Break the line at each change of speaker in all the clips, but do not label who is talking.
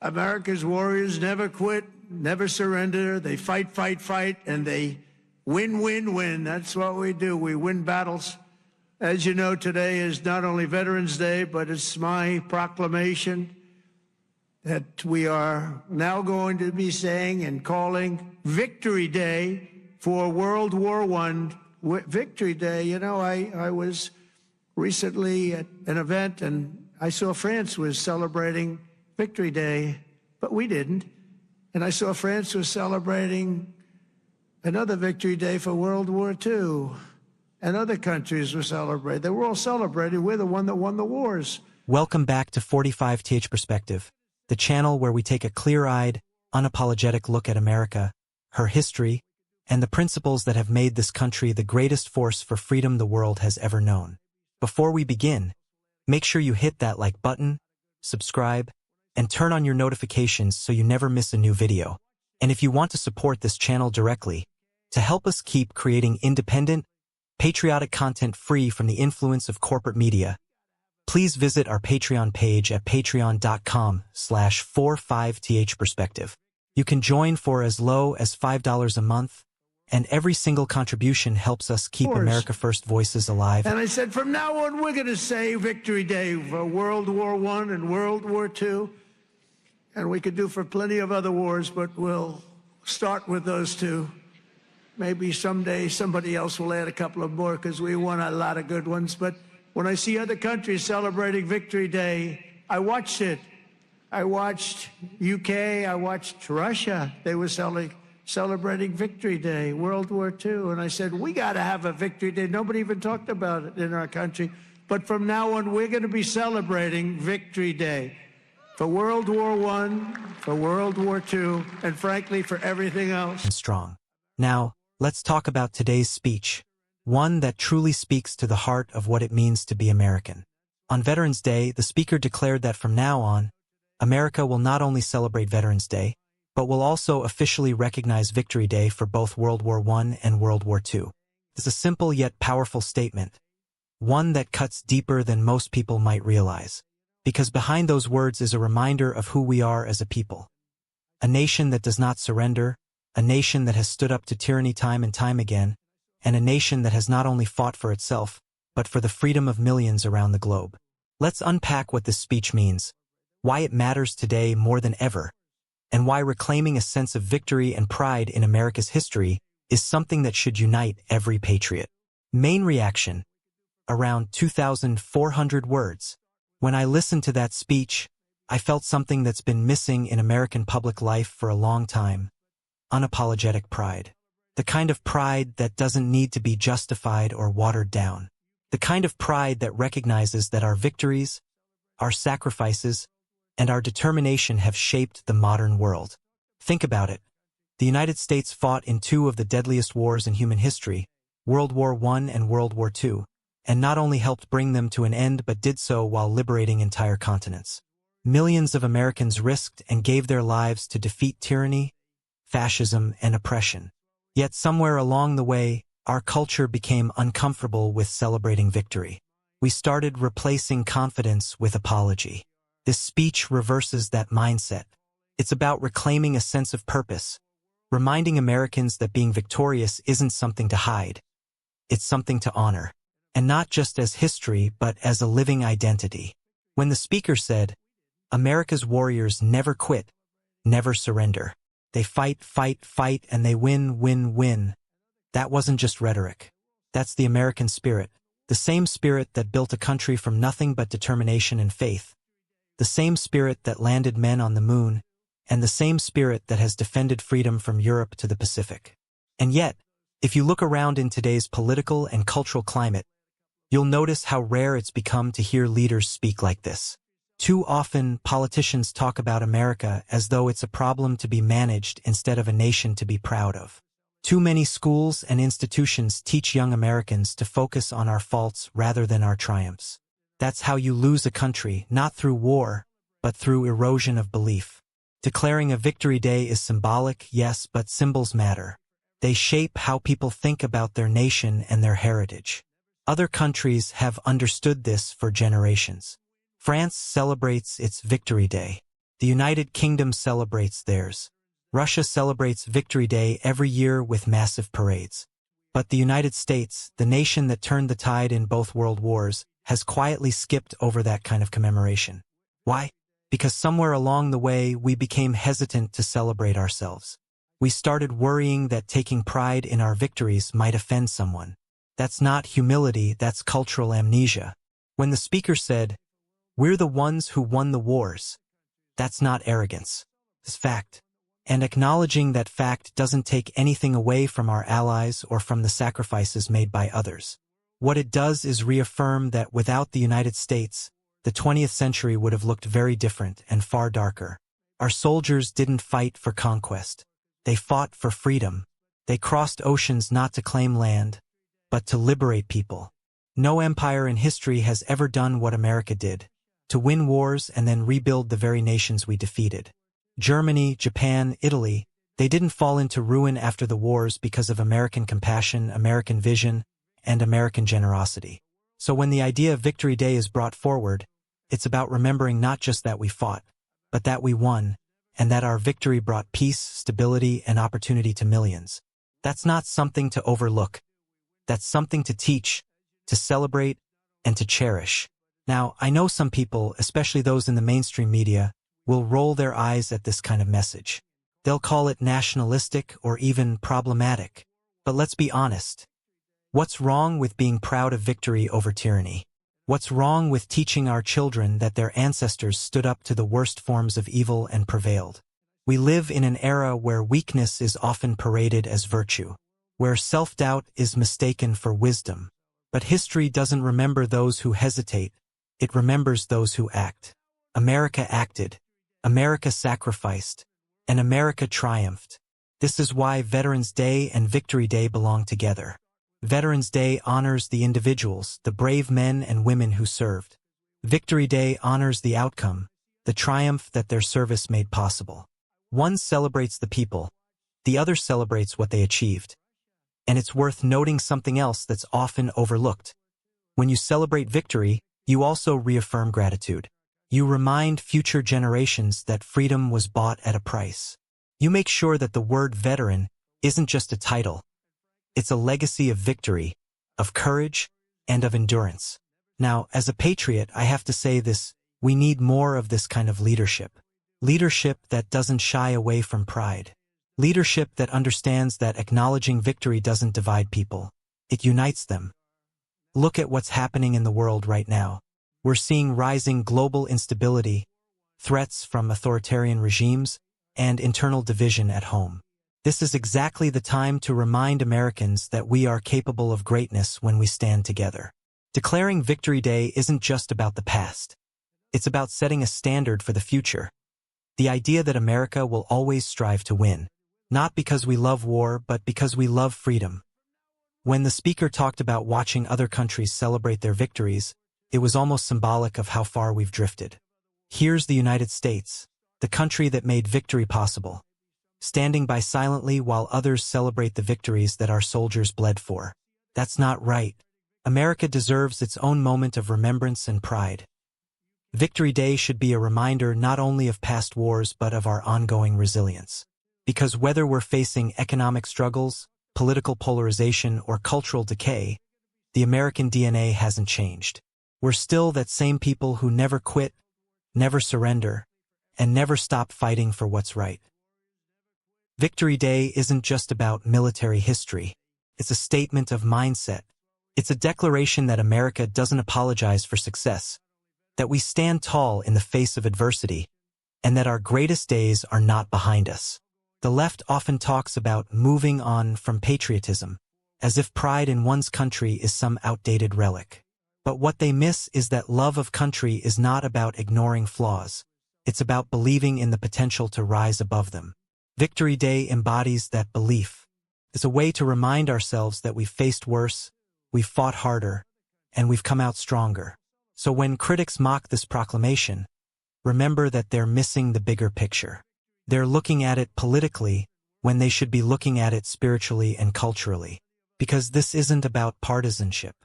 America's warriors never quit, never surrender. They fight, fight, fight, and they win, win, win. That's what we do. We win battles. As you know, today is not only Veterans Day, but it's my proclamation that we are now going to be saying and calling Victory Day for World War I. Victory Day. You know, I was recently at an event and I saw France was celebrating Victory Day, but we didn't. And I saw France was celebrating another Victory Day for World War II. And other countries were celebrating. They were all celebrating. We're the one that won the wars.
Welcome back to 45th Perspective, the channel where we take a clear-eyed, unapologetic look at America, her history, and the principles that have made this country the greatest force for freedom the world has ever known. Before we begin, make sure you hit that like button, subscribe, and turn on your notifications so you never miss a new video. And if you want to support this channel directly, to help us keep creating independent, patriotic content free from the influence of corporate media, please visit our Patreon page at patreon.com/45thperspective. You can join for as low as $5 a month, and every single contribution helps us keep America First voices alive.
And I said, from now on, we're going to say Victory Day for World War I and World War II. And we could do for plenty of other wars, but we'll start with those two. Maybe someday somebody else will add a couple of more because we won a lot of good ones. But when I see other countries celebrating Victory Day, I watched it. I watched UK, I watched Russia. They were celebrating Victory Day, World War II. And I said, we got to have a Victory Day. Nobody even talked about it in our country. But from now on, we're going to be celebrating Victory Day for World War I, for World War II, and frankly, for everything else.
Strong. Now, let's talk about today's speech, one that truly speaks to the heart of what it means to be American. On Veterans Day, the speaker declared that from now on, America will not only celebrate Veterans Day, but will also officially recognize Victory Day for both World War I and World War II. It's a simple yet powerful statement, one that cuts deeper than most people might realize, because behind those words is a reminder of who we are as a people. A nation that does not surrender, a nation that has stood up to tyranny time and time again, and a nation that has not only fought for itself, but for the freedom of millions around the globe. Let's unpack what this speech means, why it matters today more than ever, and why reclaiming a sense of victory and pride in America's history is something that should unite every patriot. Main reaction: around 2,400 words. When I listened to that speech, I felt something that's been missing in American public life for a long time. Unapologetic pride. The kind of pride that doesn't need to be justified or watered down. The kind of pride that recognizes that our victories, our sacrifices, and our determination have shaped the modern world. Think about it. The United States fought in two of the deadliest wars in human history, World War I and World War II, and not only helped bring them to an end but did so while liberating entire continents. Millions of Americans risked and gave their lives to defeat tyranny, fascism, and oppression. Yet somewhere along the way, our culture became uncomfortable with celebrating victory. We started replacing confidence with apology. This speech reverses that mindset. It's about reclaiming a sense of purpose, reminding Americans that being victorious isn't something to hide. It's something to honor. And not just as history, but as a living identity. When the speaker said, America's warriors never quit, never surrender. They fight, fight, fight, and they win, win, win. That wasn't just rhetoric. That's the American spirit. The same spirit that built a country from nothing but determination and faith. The same spirit that landed men on the moon, and the same spirit that has defended freedom from Europe to the Pacific. And yet, if you look around in today's political and cultural climate, you'll notice how rare it's become to hear leaders speak like this. Too often, politicians talk about America as though it's a problem to be managed instead of a nation to be proud of. Too many schools and institutions teach young Americans to focus on our faults rather than our triumphs. That's how you lose a country, not through war, but through erosion of belief. Declaring a Victory Day is symbolic, yes, but symbols matter. They shape how people think about their nation and their heritage. Other countries have understood this for generations. France celebrates its Victory Day. The United Kingdom celebrates theirs. Russia celebrates Victory Day every year with massive parades. But the United States, the nation that turned the tide in both world wars, has quietly skipped over that kind of commemoration. Why? Because somewhere along the way we became hesitant to celebrate ourselves. We started worrying that taking pride in our victories might offend someone. That's not humility, that's cultural amnesia. When the speaker said, "We're the ones who won the wars," that's not arrogance. It's fact. And acknowledging that fact doesn't take anything away from our allies or from the sacrifices made by others. What it does is reaffirm that without the United States, the 20th century would have looked very different and far darker. Our soldiers didn't fight for conquest. They fought for freedom. They crossed oceans not to claim land, but to liberate people. No empire in history has ever done what America did, to win wars and then rebuild the very nations we defeated. Germany, Japan, Italy, they didn't fall into ruin after the wars because of American compassion, American vision, and American generosity. So when the idea of Victory Day is brought forward, it's about remembering not just that we fought, but that we won, and that our victory brought peace, stability, and opportunity to millions. That's not something to overlook. That's something to teach, to celebrate, and to cherish. Now, I know some people, especially those in the mainstream media, will roll their eyes at this kind of message. They'll call it nationalistic or even problematic. But let's be honest. What's wrong with being proud of victory over tyranny? What's wrong with teaching our children that their ancestors stood up to the worst forms of evil and prevailed? We live in an era where weakness is often paraded as virtue, where self-doubt is mistaken for wisdom. But history doesn't remember those who hesitate, it remembers those who act. America acted, America sacrificed, and America triumphed. This is why Veterans Day and Victory Day belong together. Veterans Day honors the individuals, the brave men and women who served. Victory Day honors the outcome, the triumph that their service made possible. One celebrates the people, the other celebrates what they achieved. And it's worth noting something else that's often overlooked. When you celebrate victory, you also reaffirm gratitude. You remind future generations that freedom was bought at a price. You make sure that the word veteran isn't just a title. It's a legacy of victory, of courage, and of endurance. Now, as a patriot, I have to say this, we need more of this kind of leadership. Leadership that doesn't shy away from pride. Leadership that understands that acknowledging victory doesn't divide people. It unites them. Look at what's happening in the world right now. We're seeing rising global instability, threats from authoritarian regimes, and internal division at home. This is exactly the time to remind Americans that we are capable of greatness when we stand together. Declaring Victory Day isn't just about the past. It's about setting a standard for the future. The idea that America will always strive to win, not because we love war, but because we love freedom. When the speaker talked about watching other countries celebrate their victories, it was almost symbolic of how far we've drifted. Here's the United States, the country that made victory possible, standing by silently while others celebrate the victories that our soldiers bled for. That's not right. America deserves its own moment of remembrance and pride. Victory Day should be a reminder not only of past wars but of our ongoing resilience. Because whether we're facing economic struggles, political polarization, or cultural decay, the American DNA hasn't changed. We're still that same people who never quit, never surrender, and never stop fighting for what's right. Victory Day isn't just about military history. It's a statement of mindset. It's a declaration that America doesn't apologize for success, that we stand tall in the face of adversity, and that our greatest days are not behind us. The left often talks about moving on from patriotism, as if pride in one's country is some outdated relic. But what they miss is that love of country is not about ignoring flaws. It's about believing in the potential to rise above them. Victory Day embodies that belief. It's a way to remind ourselves that we've faced worse, we've fought harder, and we've come out stronger. So when critics mock this proclamation, remember that they're missing the bigger picture. They're looking at it politically when they should be looking at it spiritually and culturally. Because this isn't about partisanship.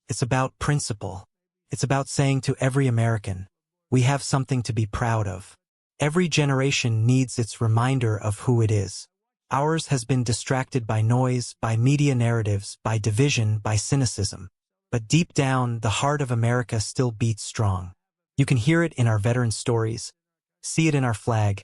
It's about principle. It's about saying to every American, we have something to be proud of. Every generation needs its reminder of who it is. Ours has been distracted by noise, by media narratives, by division, by cynicism. But deep down, the heart of America still beats strong. You can hear it in our veteran stories, see it in our flag,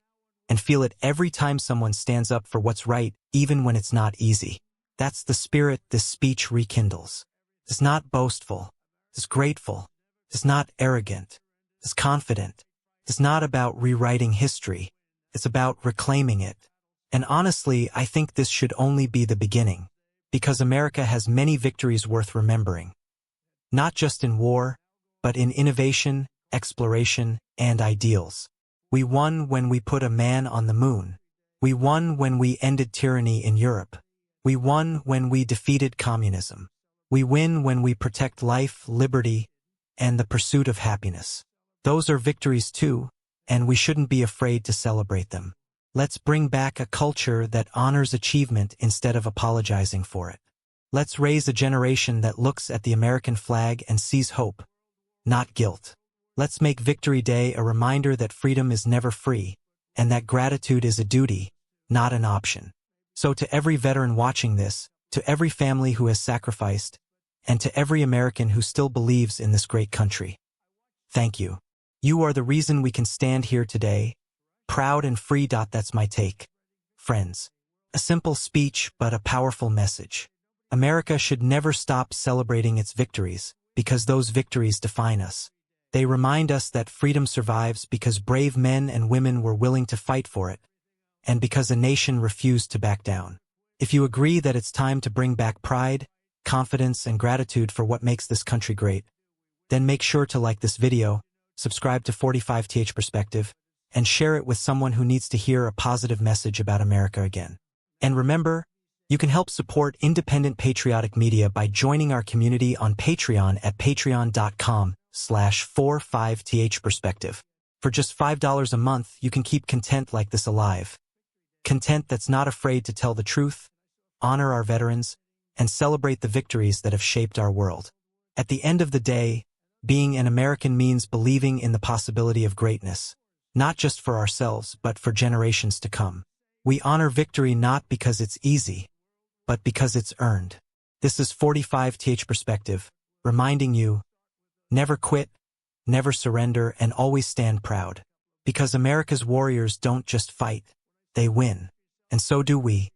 and feel it every time someone stands up for what's right, even when it's not easy. That's the spirit this speech rekindles. It's not boastful. It's grateful. It's not arrogant. It's confident. It's not about rewriting history. It's about reclaiming it. And honestly, I think this should only be the beginning, because America has many victories worth remembering. Not just in war, but in innovation, exploration, and ideals. We won when we put a man on the moon. We won when we ended tyranny in Europe. We won when we defeated communism. We win when we protect life, liberty, and the pursuit of happiness. Those are victories too, and we shouldn't be afraid to celebrate them. Let's bring back a culture that honors achievement instead of apologizing for it. Let's raise a generation that looks at the American flag and sees hope, not guilt. Let's make Victory Day a reminder that freedom is never free, and that gratitude is a duty, not an option. So to every veteran watching this, to every family who has sacrificed, and to every American who still believes in this great country, thank you. You are the reason we can stand here today, proud and free. That's my take. Friends, a simple speech but a powerful message. America should never stop celebrating its victories, because those victories define us. They remind us that freedom survives because brave men and women were willing to fight for it, and because a nation refused to back down. If you agree that it's time to bring back pride, confidence, and gratitude for what makes this country great, then make sure to like this video, subscribe to 45th Perspective, and share it with someone who needs to hear a positive message about America again. And remember, you can help support independent patriotic media by joining our community on Patreon at patreon.com/45th Perspective. For just $5 a month, you can keep content like this alive. Content that's not afraid to tell the truth, honor our veterans, and celebrate the victories that have shaped our world. At the end of the day, being an American means believing in the possibility of greatness, not just for ourselves, but for generations to come. We honor victory not because it's easy, but because it's earned. This is 45th Perspective, reminding you, never quit, never surrender, and always stand proud. Because America's warriors don't just fight, they win. And so do we.